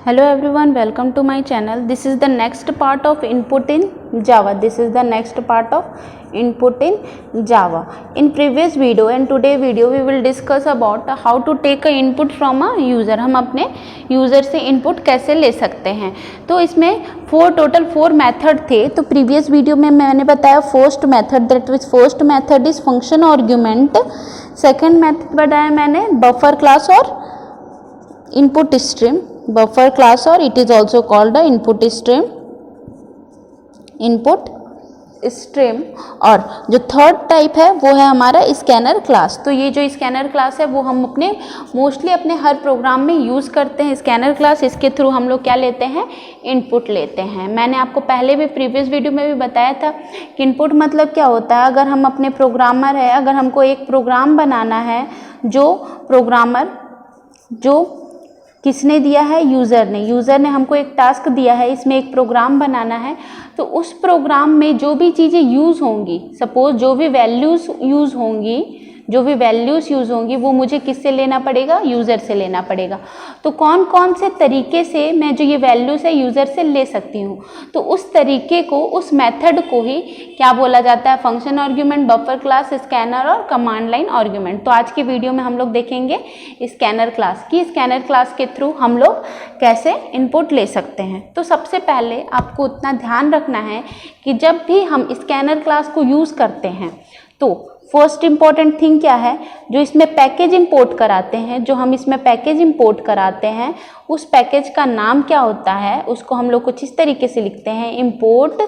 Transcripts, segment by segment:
Hello everyone, welcome to my channel. This is the next part of input in Java. This is the next part of input in Java. In previous video and today video we will discuss about how to take a input from a user. हम अपने user से input कैसे ले सकते हैं. तो इसमें total four method थे. तो प्रीवियस वीडियो में मैंने बताया first method, that means first method is function argument. Second method बताया मैंने बफर क्लास और इनपुट स्ट्रीम. बफर क्लास और it is also called input stream. और जो थर्ड टाइप है वो है हमारा स्कैनर क्लास. तो ये जो स्कैनर क्लास है वो हम अपने मोस्टली अपने हर प्रोग्राम में यूज़ करते हैं. स्कैनर क्लास, इसके थ्रू हम लोग क्या लेते हैं, इनपुट लेते हैं. मैंने आपको पहले भी प्रीवियस वीडियो में भी बताया था कि इनपुट मतलब क्या होता है. अगर हम अपने प्रोग्रामर है, अगर हमको एक प्रोग्राम बनाना है, जो किसने दिया है, यूज़र ने हमको एक टास्क दिया है, इसमें एक प्रोग्राम बनाना है. तो उस प्रोग्राम में जो भी चीज़ें यूज़ होंगी, सपोज जो भी वैल्यूज़ यूज़ होंगी वो मुझे किससे लेना पड़ेगा, यूज़र से लेना पड़ेगा. तो कौन कौन से तरीके से मैं जो ये वैल्यूज़ है यूज़र से ले सकती हूँ. तो उस तरीके को, उस मेथड को ही क्या बोला जाता है, function argument, buffer class, scanner और कमांड लाइन आर्ग्यूमेंट. तो आज की वीडियो में हम लोग देखेंगे स्कैनर क्लास की. स्कैनर क्लास के थ्रू हम लोग कैसे इनपुट ले सकते हैं. तो सबसे पहले आपको उतना ध्यान रखना है कि जब भी हम स्कैनर क्लास को यूज़ करते हैं तो फर्स्ट इंपॉर्टेंट थिंग क्या है, जो इसमें पैकेज इंपोर्ट कराते हैं, उस पैकेज का नाम क्या होता है, उसको हम लोग कुछ इस तरीके से लिखते हैं, import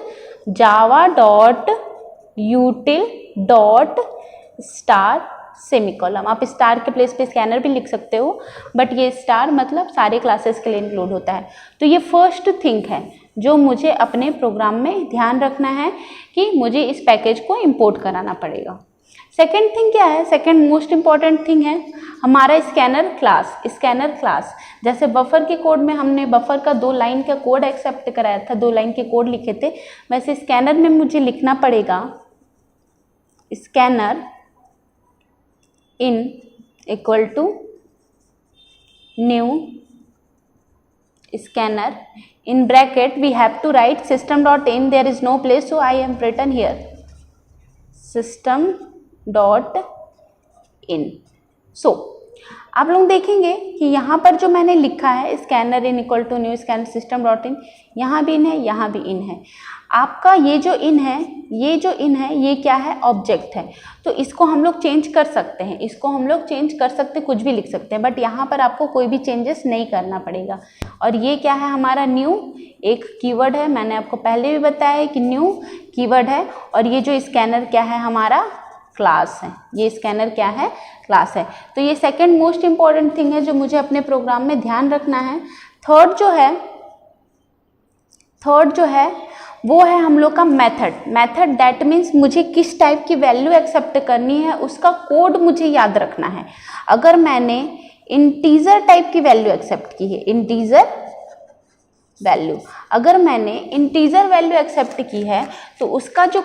java.util.star सेमिकोलम. आप स्टार के प्लेस पे स्कैनर भी लिख सकते हो, बट ये स्टार मतलब सारे क्लासेस के लिए इंक्लूड होता है. तो ये फर्स्ट थिंग है जो मुझे अपने प्रोग्राम में ध्यान रखना है कि मुझे इस पैकेज को इंपोर्ट कराना पड़ेगा. सेकेंड थिंग क्या है, सेकेंड मोस्ट इंपॉर्टेंट थिंग है हमारा स्कैनर क्लास. जैसे बफर के कोड में हमने बफर का 2 लाइन का कोड एक्सेप्ट कराया था, 2 लाइन के कोड लिखे थे, वैसे स्कैनर में मुझे लिखना पड़ेगा scanner in equal to new scanner in bracket we have to write system.in. there is no place, so I am written here system.in. so आप लोग देखेंगे कि यहाँ पर जो मैंने लिखा है scanner in equal to new scanner system in, यहाँ भी इन है, यहाँ भी इन है. आपका ये जो इन है ये क्या है, ऑब्जेक्ट है. तो इसको हम लोग चेंज कर सकते हैं, कुछ भी लिख सकते हैं, बट यहाँ पर आपको कोई भी चेंजेस नहीं करना पड़ेगा. और ये क्या है हमारा न्यू, एक कीवर्ड है, मैंने आपको पहले भी बताया है कि न्यू कीवर्ड है. और ये जो स्कैनर क्या है हमारा, क्लास है. ये स्कैनर क्या है, क्लास है. तो ये सेकंड मोस्ट इंपॉर्टेंट थिंग है जो मुझे अपने प्रोग्राम में ध्यान रखना है. थर्ड जो है वो है हम लोग का मेथड. दैट मीन्स मुझे किस टाइप की वैल्यू एक्सेप्ट करनी है, उसका कोड मुझे याद रखना है. अगर मैंने इंटीजर टाइप की वैल्यू एक्सेप्ट की है, अगर मैंने इंटीजर वैल्यू एक्सेप्ट की है तो उसका जो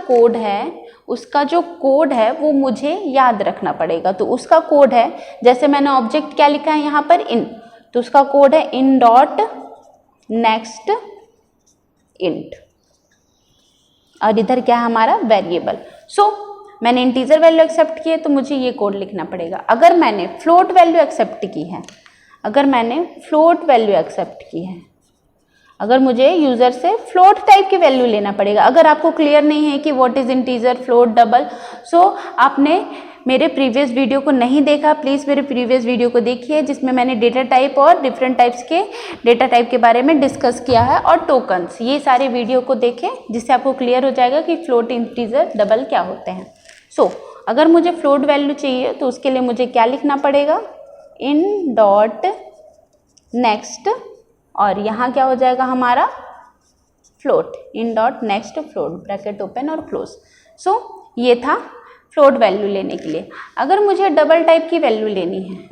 कोड है वो मुझे याद रखना पड़ेगा. तो उसका कोड है, जैसे मैंने ऑब्जेक्ट क्या लिखा है यहाँ पर, इन, तो उसका कोड है इन डॉट नेक्स्ट इंट, और इधर क्या है हमारा वेरिएबल. सो मैंने इंटीजर वैल्यू एक्सेप्ट की है तो मुझे ये कोड लिखना पड़ेगा. अगर मैंने फ्लोट वैल्यू एक्सेप्ट की है, अगर मुझे यूज़र से फ्लोट टाइप की वैल्यू लेना पड़ेगा. अगर आपको क्लियर नहीं है कि what is integer, float, double, so आपने मेरे प्रीवियस वीडियो को नहीं देखा, प्लीज़ मेरे प्रीवियस वीडियो को देखिए जिसमें मैंने डेटा टाइप और डिफरेंट टाइप्स के डेटा टाइप के बारे में डिस्कस किया है, और टोकन्स. ये सारे वीडियो को देखें जिससे आपको क्लियर हो जाएगा कि फ्लोट, इंटीजर, डबल क्या होते हैं. सो अगर मुझे फ्लोट वैल्यू चाहिए तो उसके लिए मुझे क्या लिखना पड़ेगा, इन डॉट नेक्स्ट, और यहाँ क्या हो जाएगा हमारा फ्लोट, इन dot next float, bracket open और क्लोज. सो ये था फ्लोट वैल्यू लेने के लिए. अगर मुझे डबल टाइप की वैल्यू लेनी है,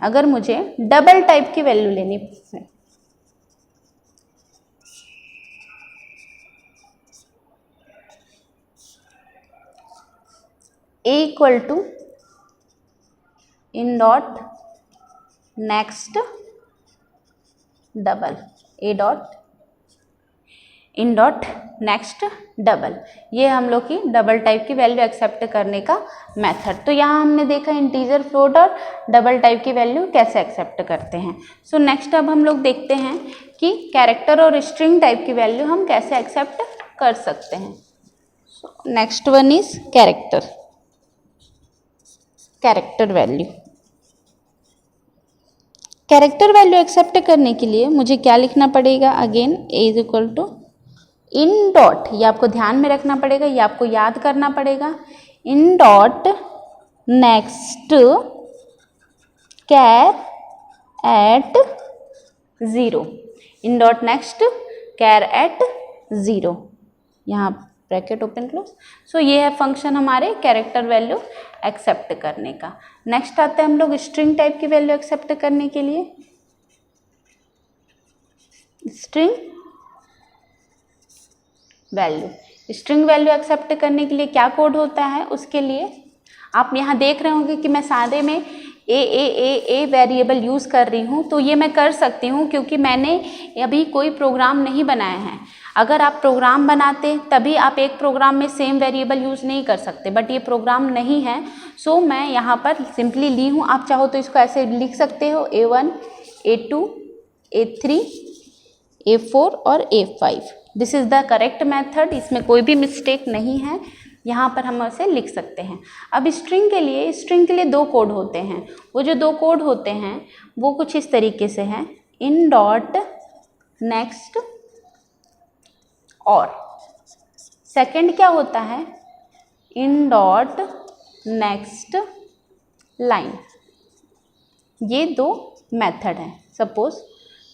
a equal to in dot next double, a dot in dot next double, ये हम लोग की डबल टाइप की वैल्यू एक्सेप्ट करने का मेथड। तो यहाँ हमने देखा इंटीजर, फ्लोट और डबल टाइप की वैल्यू कैसे एक्सेप्ट करते हैं। सो नेक्स्ट अब हम लोग देखते हैं कि कैरेक्टर और स्ट्रिंग टाइप की वैल्यू हम कैसे एक्सेप्ट कर सकते हैं। So next one is character, character value. Character value accept करने के लिए मुझे क्या लिखना पड़ेगा, again a is equal to in dot, ये आपको ध्यान में रखना पड़ेगा, ये आपको याद करना पड़ेगा, in dot next char at zero, in dot next char at zero, यहाँ ब्रैकेट ओपन क्लोज। सो ये है फंक्शन हमारे कैरेक्टर वैल्यू एक्सेप्ट करने का। नेक्स्ट आते हैं हम लोग स्ट्रिंग टाइप की वैल्यू एक्सेप्ट करने के लिए। String value, string value accept करने के लिए क्या कोड होता है, उसके लिए आप यहाँ देख रहे होंगे कि मैं सादे में ए वेरिएबल यूज़ कर रही हूँ। तो ये मैं कर सकती हूँ क्योंकि मैंने अभी कोई प्रोग्राम नहीं बनाया है। अगर आप प्रोग्राम बनाते तभी आप एक प्रोग्राम में सेम वेरिएबल यूज़ नहीं कर सकते, बट ये प्रोग्राम नहीं है, सो मैं यहाँ पर सिंपली ली हूँ। आप चाहो तो इसको ऐसे लिख सकते हो, A1, A2, A3, A4 और A5। This is the correct method, इसमें कोई भी मिस्टेक नहीं है, यहाँ पर हम ऐसे लिख सकते हैं। अब स्ट्रिंग के लिए दो कोड होते हैं। वो जो दो कोड होते हैं वो कुछ इस तरीके से हैं, इन डॉट नेक्स्ट और सेकंड क्या होता है, इन डॉट नेक्स्ट लाइन। ये दो मेथड हैं। सपोज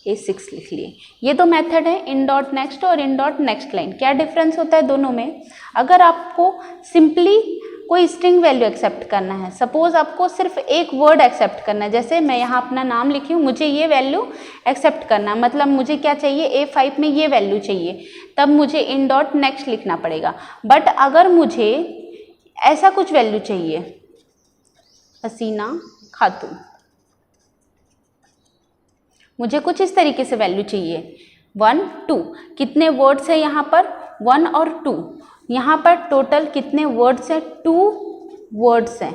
A6 लिख लिए, ये दो मेथड है, इन डॉट नेक्स्ट और इन डॉट नेक्स्ट लाइन। क्या डिफरेंस होता है दोनों में? अगर आपको सिंपली कोई स्ट्रिंग वैल्यू एक्सेप्ट करना है, सपोज आपको सिर्फ एक वर्ड एक्सेप्ट करना है, जैसे मैं यहाँ अपना नाम लिखी हूँ, मुझे ये वैल्यू एक्सेप्ट करना है, मतलब मुझे क्या चाहिए, A5 में ये वैल्यू चाहिए, तब मुझे इन डॉट नेक्स्ट लिखना पड़ेगा। बट अगर मुझे ऐसा कुछ वैल्यू चाहिए, हसीना खातून, मुझे कुछ इस तरीके से वैल्यू चाहिए 1 2, कितने वर्ड्स हैं यहाँ पर, 1 और 2, यहाँ पर टोटल कितने वर्ड्स हैं, 2 वर्ड्स हैं,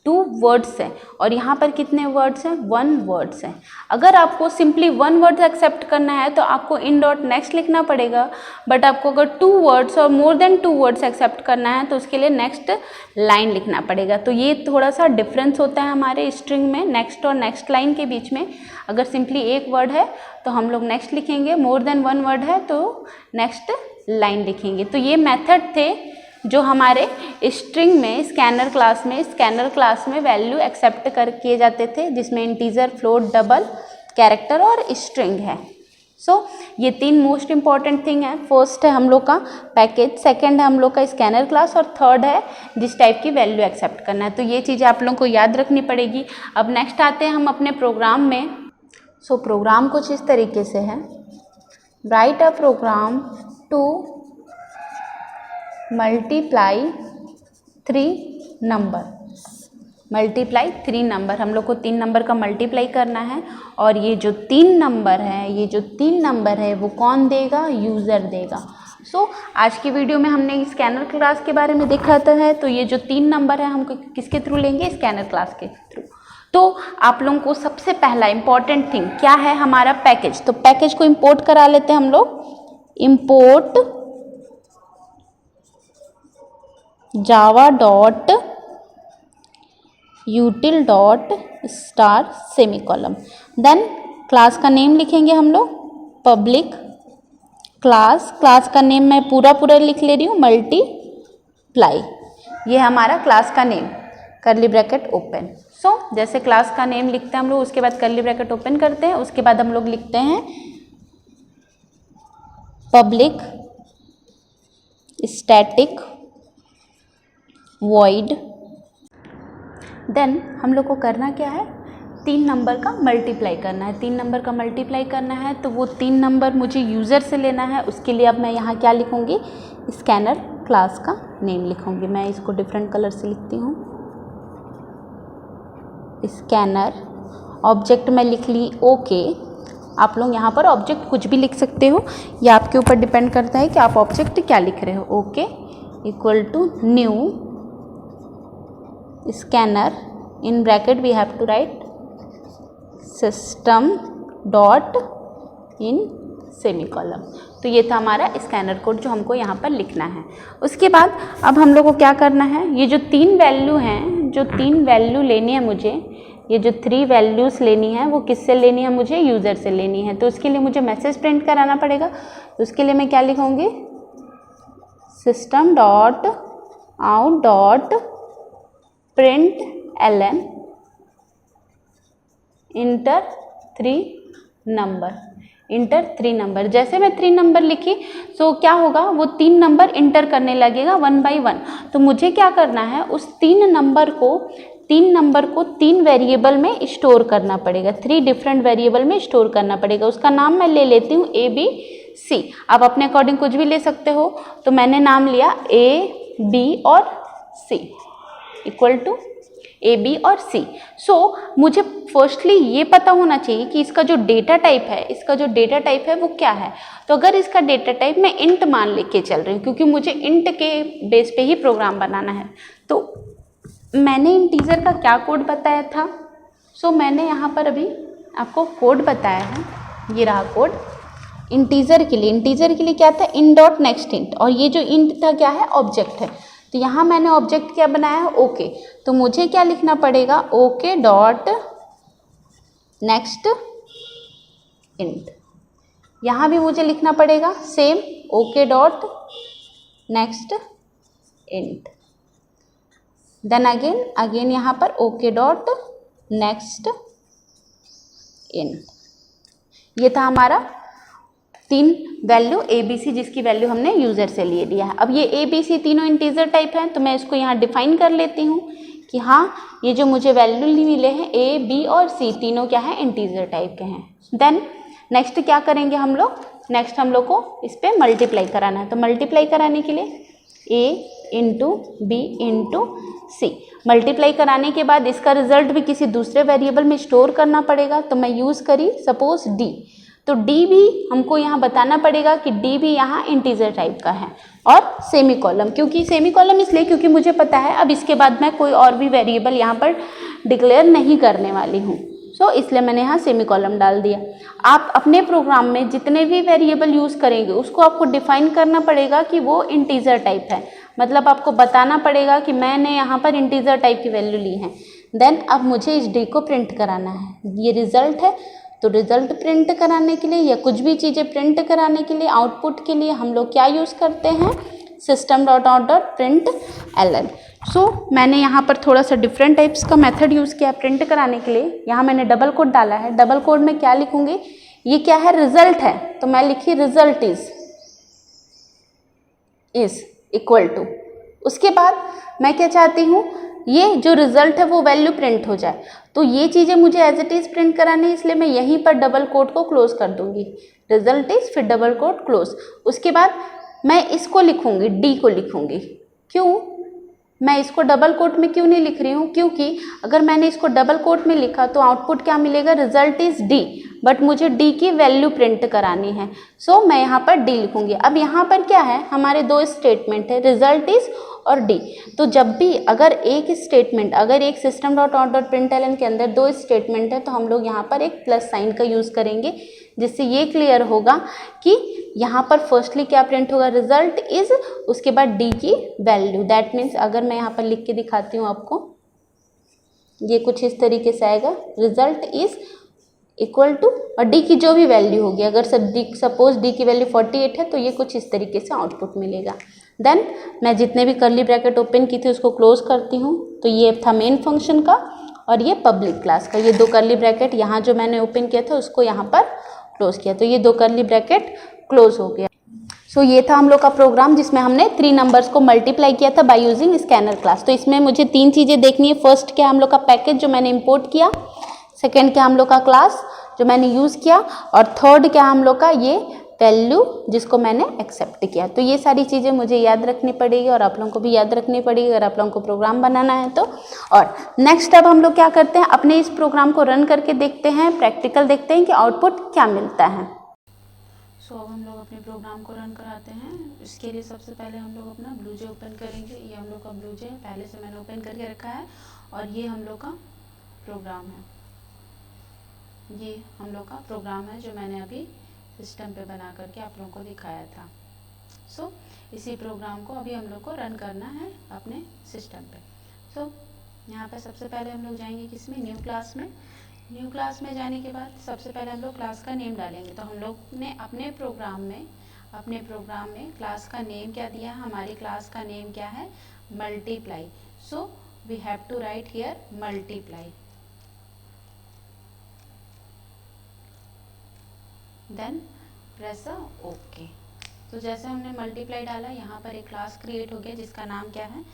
2 वर्ड्स हैं, और यहाँ पर कितने वर्ड्स हैं, 1 वर्ड्स हैं। अगर आपको सिंपली 1 वर्ड एक्सेप्ट करना है तो आपको इन डॉट नेक्स्ट लिखना पड़ेगा, बट आपको अगर 2 वर्ड्स और मोर देन 2 वर्ड्स एक्सेप्ट करना है तो उसके लिए नेक्स्ट लाइन लिखना पड़ेगा। तो ये थोड़ा सा डिफरेंस होता है हमारे स्ट्रिंग में नेक्स्ट और नेक्स्ट लाइन के बीच में। अगर सिंपली एक वर्ड है तो हम लोग नेक्स्ट लिखेंगे, मोर देन 1 वर्ड है तो नेक्स्ट लाइन लिखेंगे। तो ये मेथड थे जो हमारे स्ट्रिंग में स्कैनर क्लास में वैल्यू एक्सेप्ट किए जाते थे, जिसमें इंटीजर, फ्लोट, डबल, कैरेक्टर और स्ट्रिंग है। सो ये 3 मोस्ट इंपॉर्टेंट थिंग है। फर्स्ट है हम लोग का पैकेज, सेकंड है हम लोग का स्कैनर क्लास, और थर्ड है जिस टाइप की वैल्यू एक्सेप्ट करना है। तो ये चीज़ें आप लोगों को याद रखनी पड़ेगी। अब नेक्स्ट आते हैं हम अपने प्रोग्राम में। सो प्रोग्राम कुछ इस तरीके से है, write a program to multiply 3 number, multiply 3 number, हम लोग को 3 नंबर का मल्टीप्लाई करना है, और ये जो 3 नंबर है वो कौन देगा, यूज़र देगा। सो आज की वीडियो में हमने स्कैनर क्लास के बारे में देखा है। तो ये जो 3 नंबर है हमको किसके थ्रू लेंगे, स्कैनर क्लास के थ्रू। तो आप लोगों को सबसे पहला इंपॉर्टेंट थिंग क्या है, हमारा पैकेज। तो पैकेज को इंपोर्ट करा लेते हैं हम लोग, import Java dot util dot star semicolon. Then class का नेम लिखेंगे हम लोग, पब्लिक क्लास का नेम मैं पूरा लिख ले रही हूँ, मल्टीप्लाई, ये हमारा क्लास का नेम, कर्ली ब्रैकेट ओपन। सो जैसे क्लास का नेम लिखते हैं हम लोग, उसके बाद कर्ली ब्रैकेट ओपन करते हैं, उसके बाद हम लोग लिखते हैं पब्लिक स्टैटिक वॉइड। देन हम लोग को करना क्या है, 3 नंबर का मल्टीप्लाई करना है। 3 नंबर का मल्टीप्लाई करना है तो वो 3 नंबर मुझे यूज़र से लेना है। उसके लिए अब मैं यहाँ क्या लिखूँगी, स्कैनर क्लास का नेम लिखूँगी। मैं इसको डिफरेंट कलर से लिखती हूँ, स्कैनर। ऑब्जेक्ट में लिख ली ओके, आप लोग यहाँ पर ऑब्जेक्ट कुछ भी लिख सकते हो, या आपके ऊपर डिपेंड करता है कि आप ऑब्जेक्ट क्या लिख रहे हो। Okay, equal to new scanner, in bracket we have to write system dot in semicolon. तो ये था हमारा स्कैनर कोड जो हमको यहाँ पर लिखना है। उसके बाद अब हम लोग को क्या करना है, ये जो 3 वैल्यू हैं, जो 3 वैल्यू लेनी है मुझे, ये जो 3 वैल्यूज़ लेनी है वो किससे लेनी है, मुझे यूज़र से लेनी है। तो उसके लिए मुझे मैसेज प्रिंट कराना पड़ेगा। तो उसके लिए मैं क्या लिखूँगी, system dot out dot print ln inter 3 number, inter 3 number. जैसे मैं 3 नंबर लिखी तो क्या होगा, वो 3 नंबर इंटर करने लगेगा 1 by 1। तो मुझे क्या करना है, उस 3 नंबर को 3 वेरिएबल में स्टोर करना पड़ेगा, 3 डिफरेंट वेरिएबल में स्टोर करना पड़ेगा। उसका नाम मैं ले लेती हूँ ABC। आप अपने अकॉर्डिंग कुछ भी ले सकते हो। तो मैंने नाम लिया AB और C इक्वल टू AB और C। सो मुझे फर्स्टली ये पता होना चाहिए कि इसका जो डेटा टाइप है वो क्या है। तो अगर इसका डेटा टाइप मैं इंट मान लेके चल रही हूँ, क्योंकि मुझे इंट के बेस पे ही प्रोग्राम बनाना है। तो मैंने इंटीजर का क्या कोड बताया था, सो मैंने यहाँ पर अभी आपको कोड बताया है, ये रहा कोड इंटीजर के लिए क्या था, इन डॉट नेक्स्ट इंट, और ये जो इंट था क्या है, ऑब्जेक्ट है। तो यहाँ मैंने ऑब्जेक्ट क्या बनाया है, ओके। तो मुझे क्या लिखना पड़ेगा, ओके डॉट नेक्स्ट इंट। यहाँ भी मुझे लिखना पड़ेगा same, okay dot next int. Then again यहाँ पर ओके डॉट नेक्स्ट इंट। ये था हमारा 3 वैल्यू ABC, जिसकी वैल्यू हमने यूज़र से ले लिया है। अब ये ABC तीनों इंटीजर टाइप हैं, तो मैं इसको यहाँ डिफाइन कर लेती हूँ कि हाँ, ये जो मुझे वैल्यू मिले हैं A, B और C तीनों क्या हैं, इंटीजर टाइप के हैं। देन नेक्स्ट क्या करेंगे हम लोग, नेक्स्ट हम लोग को इस पर मल्टीप्लाई कराना है। तो मल्टीप्लाई कराने के लिए A into B into C, multiply कराने के बाद इसका रिजल्ट भी किसी दूसरे वेरिएबल में स्टोर करना पड़ेगा। तो मैं यूज़ करी सपोज D, तो D भी हमको यहाँ बताना पड़ेगा कि D भी यहाँ इंटीजर टाइप का है, और सेमी कॉलम, क्योंकि सेमी कॉलम इसलिए क्योंकि मुझे पता है अब इसके बाद मैं कोई और भी वेरिएबल यहाँ पर डिक्लेयर नहीं करने वाली हूँ। सो इसलिए मैंने यहाँ सेमी कॉलम डाल दिया। आप अपने प्रोग्राम में जितने भी वेरिएबल यूज़ करेंगे उसको आपको डिफाइन करना पड़ेगा कि वो इंटीजर टाइप है, मतलब आपको बताना पड़ेगा कि मैंने यहाँ पर इंटीजर टाइप की वैल्यू ली है। देन अब मुझे इस D को प्रिंट कराना है, ये रिजल्ट है। तो रिजल्ट प्रिंट कराने के लिए या कुछ भी चीज़ें प्रिंट कराने के लिए, आउटपुट के लिए हम लोग क्या यूज़ करते हैं, system dot out dot print ln। सो मैंने यहाँ पर थोड़ा सा डिफरेंट टाइप्स का मेथड यूज़ किया प्रिंट कराने के लिए। यहाँ मैंने डबल कोड डाला है। डबल कोड में क्या लिखूँगी, ये क्या है, रिजल्ट है, तो मैं लिखी रिजल्ट इज इक्वल टू। उसके बाद मैं क्या चाहती हूँ, ये जो रिजल्ट है वो वैल्यू प्रिंट हो जाए। तो ये चीज़ें मुझे एज इट इज़ प्रिंट करानी है, इसलिए मैं यहीं पर डबल कोट को क्लोज कर दूंगी, रिजल्ट इज फिर डबल कोट क्लोज। उसके बाद मैं इसको लिखूंगी, D को लिखूंगी। क्यों मैं इसको डबल कोट में क्यों नहीं लिख रही हूँ, क्योंकि अगर मैंने इसको डबल कोट में लिखा तो आउटपुट क्या मिलेगा, रिजल्ट इज D, बट मुझे D की वैल्यू प्रिंट करानी है। सो मैं यहाँ पर D लिखूंगी। अब यहाँ पर क्या है, हमारे 2 स्टेटमेंट है, रिजल्ट इज और D। तो जब भी अगर एक system dot out dot print ln के अंदर 2 स्टेटमेंट है, तो हम लोग यहाँ पर एक प्लस साइन का यूज़ करेंगे, जिससे ये क्लियर होगा कि यहाँ पर फर्स्टली क्या प्रिंट होगा, रिजल्ट इज, उसके बाद D की वैल्यू। दैट मीन्स अगर मैं यहाँ पर लिख के दिखाती हूँ आपको, ये कुछ इस तरीके से आएगा, रिजल्ट इज इक्वल टू और D की जो भी वैल्यू होगी, अगर सपोज D की वैल्यू 48 है तो ये कुछ इस तरीके से आउटपुट मिलेगा। देन मैं जितने भी कर्ली ब्रैकेट ओपन की थी उसको क्लोज करती हूँ। तो ये था मेन फंक्शन का और ये पब्लिक क्लास का। ये 2 कर्ली ब्रैकेट यहाँ जो मैंने ओपन किया था उसको यहाँ पर क्लोज किया, तो ये 2 कर्ली ब्रैकेट क्लोज हो गया। सो ये था हम लोग का प्रोग्राम जिसमें हमने 3 नंबर्स को मल्टीप्लाई किया था बाय यूजिंग स्कैनर क्लास। तो इसमें मुझे 3 चीज़ें देखनी है। फर्स्ट क्या हम लोग का पैकेज जो मैंने इंपोर्ट किया, सेकेंड क्या हम लोग का क्लास जो मैंने यूज़ किया, और थर्ड क्या हम लोग का ये वैल्यू जिसको मैंने एक्सेप्ट किया। तो ये सारी चीज़ें मुझे याद रखनी पड़ेगी और आप लोगों को भी याद रखनी पड़ेगी अगर आप लोगों को प्रोग्राम बनाना है तो। और नेक्स्ट अब हम लोग क्या करते हैं, अपने इस प्रोग्राम को रन करके देखते हैं, प्रैक्टिकल देखते हैं कि आउटपुट क्या मिलता है। अब हम लोग अपने प्रोग्राम को रन कराते हैं। इसके लिए सबसे पहले हम लोग अपना ब्लूजे ओपन करेंगे। ये हम लोग का ब्लूजे पहले से मैंने ओपन करके रखा है और ये हम लोग का प्रोग्राम है। ये हम लोग का प्रोग्राम है जो मैंने अभी सिस्टम पे बना करके आप लोगों को दिखाया था। इसी प्रोग्राम को अभी हम लोग को रन करना है अपने सिस्टम पे। यहाँ पे सबसे पहले हम लोग जाएंगे किसमें, न्यू क्लास में। न्यू क्लास में जाने के बाद सबसे पहले हम लोग क्लास का नेम डालेंगे। तो हम लोग ने अपने प्रोग्राम में क्लास का नेम क्या दिया है, हमारी क्लास का नेम क्या है, multiply. So we have to write here multiply. Then press okay. तो जैसे हमने मल्टीप्लाई डाला, यहाँ पर एक क्लास क्रिएट हो गया जिसका नाम क्या है,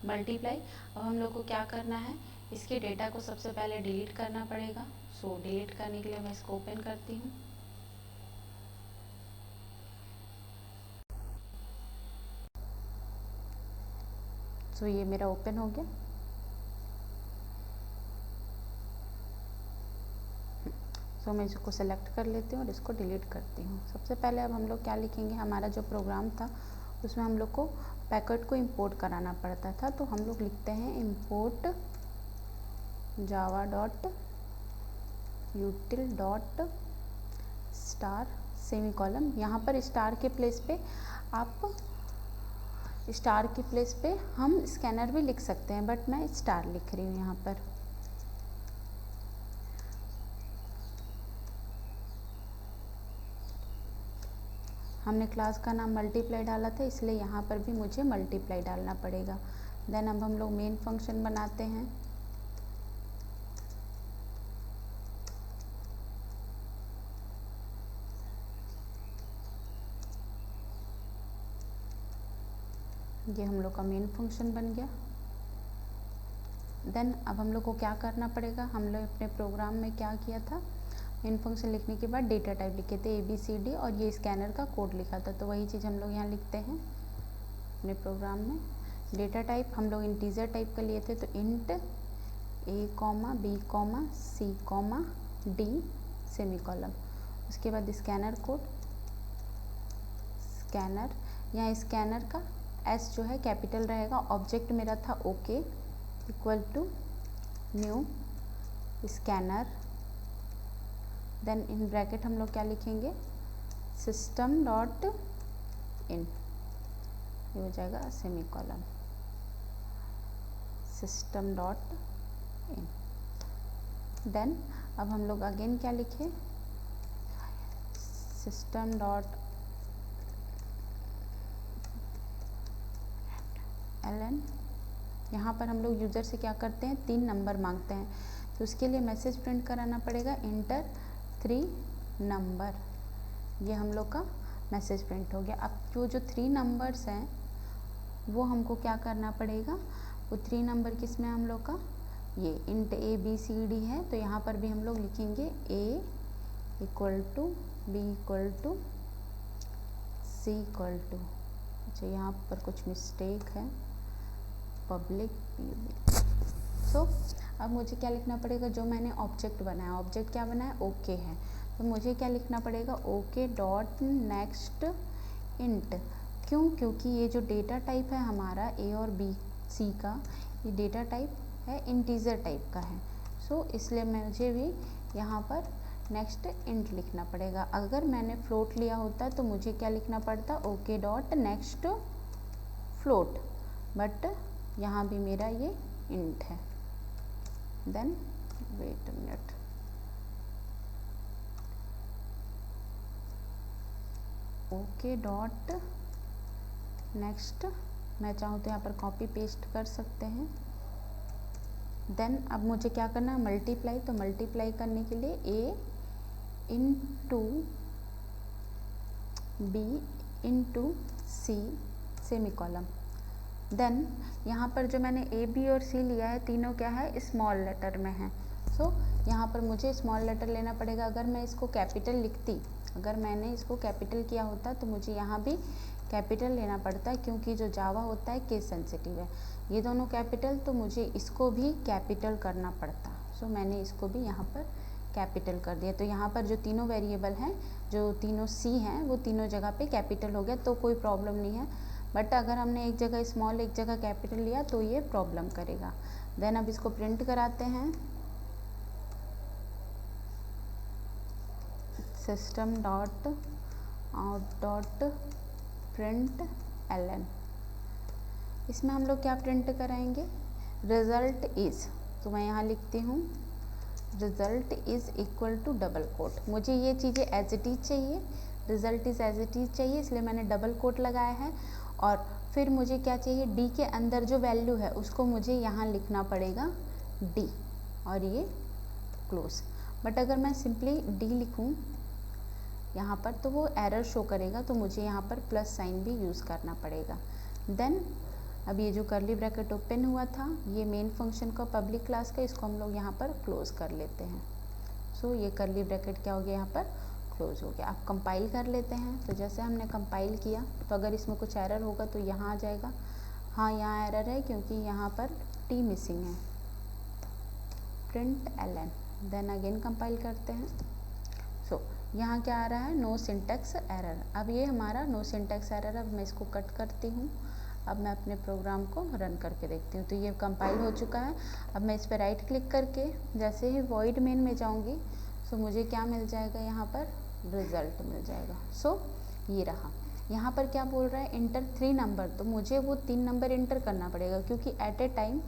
मल्टीप्लाई। अब हम लोग को क्या करना है, इसके डेटा को सबसे पहले डिलीट करना पड़ेगा। डिलीट करने के लिए मैं इसको ओपन करती हूँ। ये मेरा ओपन हो गया। मैं इसको सेलेक्ट कर लेती हूँ और इसको डिलीट करती हूँ। सबसे पहले अब हम लोग क्या लिखेंगे, हमारा जो प्रोग्राम था उसमें हम लोग को पैकेट को इंपोर्ट कराना पड़ता था। तो हम लोग लिखते हैं इंपोर्ट java.util.star सेमीकोलन। यहाँ पर स्टार के प्लेस पे हम स्कैनर भी लिख सकते हैं, बट मैं स्टार लिख रही हूँ यहाँ पर। हमने क्लास का नाम मल्टीप्लाई डाला था, इसलिए यहाँ पर भी मुझे मल्टीप्लाई डालना पड़ेगा। देन अब हम लोग मेन फंक्शन बनाते हैं। ये हम लोग का मेन फंक्शन बन गया। देन अब हम लोग को क्या करना पड़ेगा, हम लोग अपने प्रोग्राम में क्या किया था, मेन फंक्शन लिखने के बाद डेटा टाइप लिखे थे ABCD और ये स्कैनर का कोड लिखा था। तो वही चीज़ हम लोग यहाँ लिखते हैं अपने प्रोग्राम में। डेटा टाइप हम लोग इंटीजर टाइप का लिए थे, तो int A, B, C, D semicolon. उसके बाद स्कैनर कोड, स्कैनर, यहाँ स्कैनर का S जो है कैपिटल रहेगा। ऑब्जेक्ट मेरा था okay equal to new scanner. Then in bracket हम लोग क्या लिखेंगे, सिस्टम डॉट इन, ये हो जाएगा semicolon, system dot in. Then अब हम लोग अगेन क्या लिखे, सिस्टम डॉट ln। यहाँ पर हम लोग यूज़र से क्या करते हैं, 3 नंबर मांगते हैं। तो उसके लिए मैसेज प्रिंट कराना पड़ेगा, इंटर 3 नंबर। ये हम लोग का मैसेज प्रिंट हो गया। अब जो 3 नंबर्स हैं वो हमको क्या करना पड़ेगा, वो 3 नंबर किस में हम लोग का, ये इंट ABCD है। तो यहाँ पर भी हम लोग लिखेंगे A equal to B equal to C equal to, अच्छा यहाँ पर कुछ मिस्टेक है, पब्लिक। अब मुझे क्या लिखना पड़ेगा, जो मैंने ऑब्जेक्ट बनाया, ऑब्जेक्ट क्या बनाया, ओके है। तो मुझे क्या लिखना पड़ेगा, ओके डॉट नेक्स्ट इंट। क्यों, क्योंकि ये जो डेटा टाइप है हमारा A और B C का, ये डेटा टाइप है इंटीजर टाइप का है। इसलिए मुझे भी यहाँ पर नेक्स्ट इंट लिखना पड़ेगा। अगर मैंने फ्लोट लिया होता तो मुझे क्या लिखना पड़ता, okay dot next float, but यहाँ भी मेरा ये इंट है। Then wait a minute, okay dot next, मैं चाहूँ तो यहाँ पर कॉपी पेस्ट कर सकते हैं। देन अब मुझे क्या करना है, मल्टीप्लाई। तो मल्टीप्लाई करने के लिए A into B into C semicolon. Then यहाँ पर जो मैंने A, B और C लिया है, तीनों क्या है, स्मॉल लेटर में है। यहाँ पर मुझे स्मॉल लेटर लेना पड़ेगा। अगर मैं इसको कैपिटल लिखती अगर मैंने इसको कैपिटल किया होता तो मुझे यहाँ भी कैपिटल लेना पड़ता है, क्योंकि जो जावा होता है केस सेंसिटिव है। ये दोनों कैपिटल, तो मुझे इसको भी कैपिटल करना पड़ता। सो मैंने इसको भी यहाँ पर कैपिटल कर दिया। तो यहाँ पर जो तीनों वेरिएबल हैं, जो तीनों सी हैं, वो तीनों जगह पे कैपिटल हो गया, तो कोई प्रॉब्लम नहीं है। बट अगर हमने एक जगह स्मॉल एक जगह कैपिटल लिया तो ये प्रॉब्लम करेगा। देन अब इसको प्रिंट कराते हैं, system dot out dot print ln। इसमें हम लोग क्या प्रिंट कराएंगे, रिज़ल्ट इज़। तो मैं यहाँ लिखती हूँ result is equal to double quote. मुझे ये चीज़ें एज इट इज़ चाहिए, result is as it is चाहिए, इसलिए मैंने डबल कोट लगाया है। और फिर मुझे क्या चाहिए, डी के अंदर जो वैल्यू है उसको मुझे यहाँ लिखना पड़ेगा डी, और ये क्लोज। बट अगर मैं सिंपली डी लिखूँ यहाँ पर तो वो एरर शो करेगा, तो मुझे यहाँ पर प्लस साइन भी यूज़ करना पड़ेगा। देन अब ये जो करली ब्रैकेट ओपन हुआ था, ये मेन फंक्शन का पब्लिक क्लास का, इसको हम लोग यहाँ पर क्लोज कर लेते हैं। सो ये करली ब्रैकेट क्या हो गया, यहाँ पर क्लोज हो गया। अब कंपाइल कर लेते हैं। तो जैसे हमने कंपाइल किया, तो अगर इसमें कुछ एरर होगा तो यहाँ आ जाएगा। हाँ, यहाँ एरर है क्योंकि यहाँ पर टी मिसिंग है, print ln। Then again compile करते हैं। सो यहाँ क्या आ रहा है, नो सिंटैक्स एरर। अब ये हमारा नो सिंटैक्स एरर। अब मैं इसको कट करती हूँ। अब मैं अपने प्रोग्राम को रन करके देखती हूँ। तो ये कंपाइल हो चुका है। अब मैं इस पर राइट क्लिक करके जैसे ही वॉइड मेन में जाऊँगी, सो मुझे क्या मिल जाएगा, यहाँ पर रिज़ल्ट मिल जाएगा। सो ये रहा। यहाँ पर क्या बोल रहा है, इंटर 3 नंबर। तो मुझे वो 3 नंबर इंटर करना पड़ेगा, क्योंकि एट ए टाइम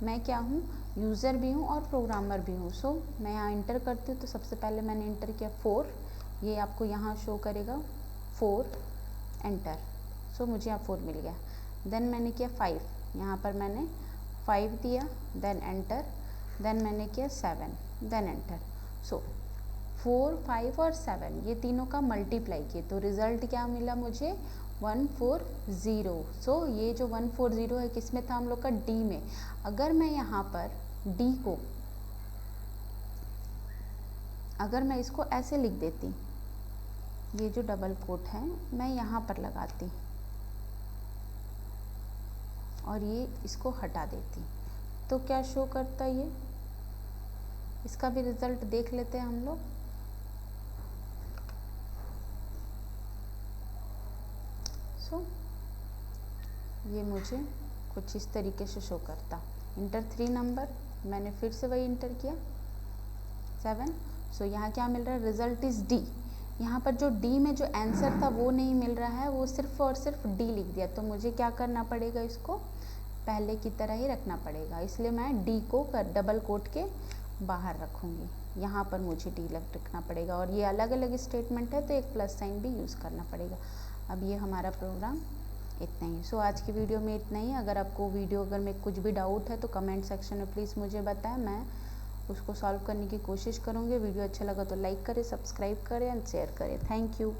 मैं क्या हूँ, यूज़र भी हूँ और प्रोग्रामर भी हूँ। सो मैं यहाँ इंटर करती हूँ। तो सबसे पहले मैंने इंटर किया 4, ये आपको यहाँ शो करेगा 4, एंटर। सो मुझे यहाँ 4 मिल गया। देन मैंने किया 5, यहाँ पर मैंने 5 दिया, देन एंटर। देन मैंने किया 7, देन एंटर। सो 4, 5 और 7 ये तीनों का मल्टीप्लाई किए, तो रिज़ल्ट क्या मिला मुझे, 140। सो ये जो 140 है किस में था, हम लोग का डी में। अगर मैं यहाँ पर डी को, अगर मैं इसको ऐसे लिख देती, ये जो डबल कोट है मैं यहाँ पर लगाती और ये इसको हटा देती, तो क्या शो करता ये, इसका भी रिज़ल्ट देख लेते हैं हम लोग। सो ये मुझे कुछ इस तरीके से शो करता, इंटर 3 नंबर, मैंने फिर से वही इंटर किया 7। सो यहाँ क्या मिल रहा है, रिज़ल्ट इज़ डी। यहाँ पर जो डी में जो आंसर था वो नहीं मिल रहा है, वो सिर्फ और सिर्फ डी लिख दिया। तो मुझे क्या करना पड़ेगा, इसको पहले की तरह ही रखना पड़ेगा। इसलिए मैं डी को डबल कोट के बाहर रखूँगी, यहाँ पर मुझे डी रखना पड़ेगा। और ये अलग अलग स्टेटमेंट है, तो एक प्लस साइन भी यूज़ करना पड़ेगा। अब ये हमारा प्रोग्राम इतना ही। सो आज की वीडियो में इतना ही। अगर आपको अगर में कुछ भी डाउट है तो कमेंट सेक्शन में प्लीज़ मुझे बताएं, मैं उसको सॉल्व करने की कोशिश करूँगी। वीडियो अच्छा लगा तो लाइक करें, सब्सक्राइब करें एंड शेयर करें। Thank you.